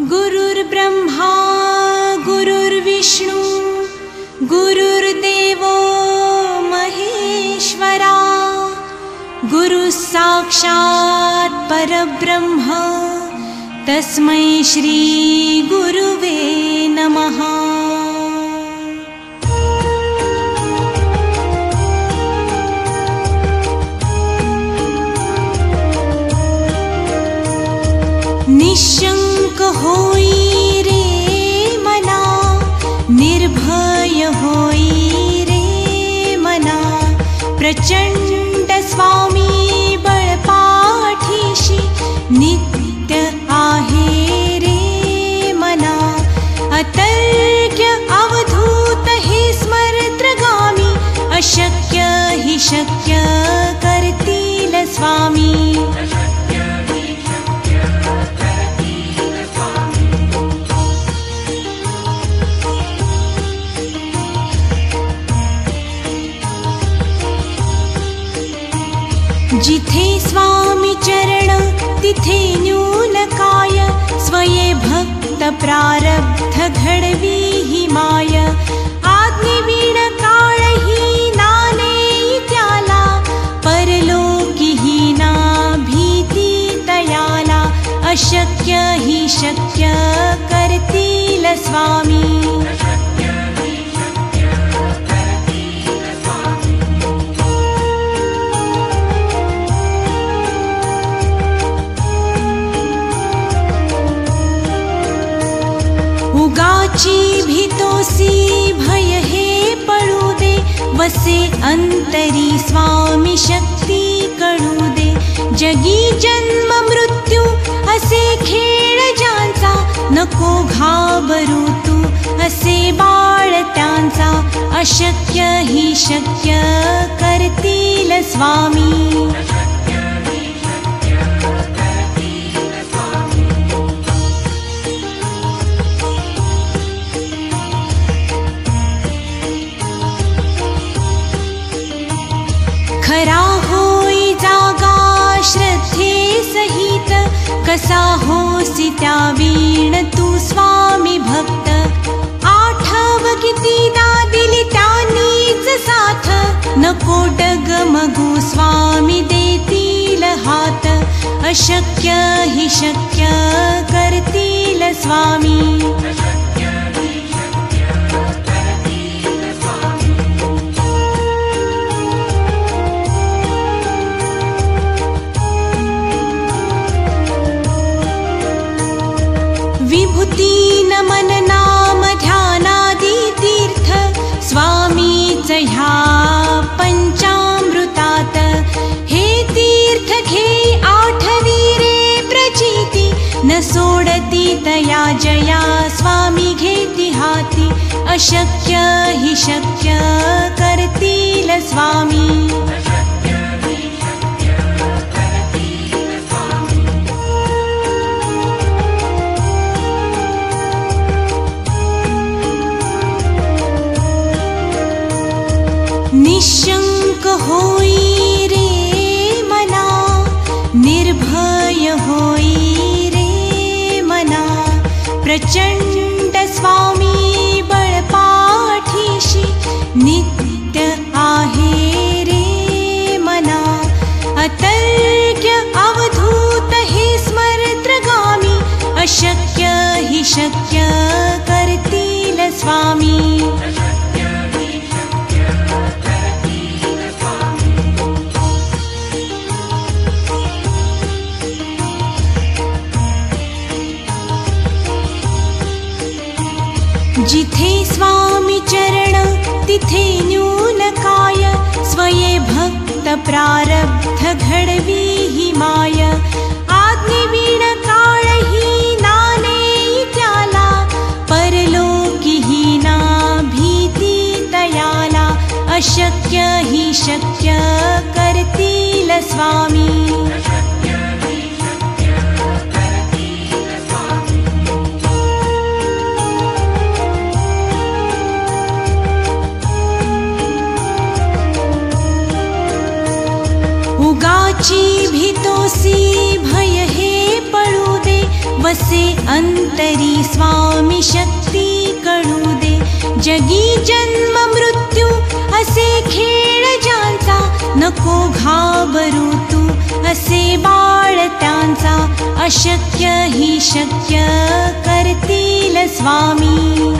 गुरुर्ब्रह्मा गुरुर्विष्णु गुरुर्देवो महेश्वरा गुरुः साक्षात् परब्रह्म तस्मै श्री गुरुवे नमः। निशंक होई रे मना, निर्भय होई रे मना, प्रचंड स्वामी बळपाठीशी नित्य आहे रे मना। अतर्क्य अवधूत हे स्मरत्रगामी, अशक्य हि शक्य करतील स्वामी। जिथे स्वामी चरण तिथे न्यून काय, स्वये भक्त प्रारब्ध घडवी ही माय। आज्ञेविण काळही नाने त्याला, परलोकी ही ना भीती तयाला। अशक्य ही शक्य करतील स्वामी। उगाची भीतोसी भय हे पळू दे, वसे अंतरी स्वामी शक्ती कळू दे। जगी जन्म मृत्यू असे खेळ ज्यांचा, नको घाबरू तू असे बाळ त्यांचा। अशक्य ही शक्य करतील स्वामी। खरा होई जागा श्रद्धे सहित, कसा होसी त्या वीण तू स्वामी भक्त। आठव कितीदा दिली त्यांनीच साथ, नको डगमगू स्वामी देतील हात। अशक्य हि शक्य करतील स्वामी। विभूती नमन नाम ध्यानादि तीर्थ, स्वामीच ह्या पंचामृतात। हे तीर्थ घे आठवी रे प्रचिती, न सोडती तया जया स्वामी घेती हाती। अशक्य हि शक्य करतील स्वामी। निशंक होई रे मना, निर्भय होई रे मना, प्रचंड स्वामी बळपाठीशी नित्य आहे रे मना। अतर्क्य अवधूत हे स्मरत्रगामी, अशक्य हि शक्य करतील स्वामी। जिथे स्वामी चरण तिथे न्यून काय, स्वये भक्त प्रारब्ध घडवी ही माय। आज्ञेविण काळही नाने त्याला, परलोकी ही ना भीती तयाला। अशक्य ही शक्य करतील स्वामी। उगाची भीतोसी भय हे पळू दे, वसे अंतरी स्वामी शक्ती कळू दे. जगी जन्म मृत्यू असे खेळ ज्यांचा, नको घाबरू तू असे बाळ त्यांचा. अशक्य ही शक्य करतील स्वामी.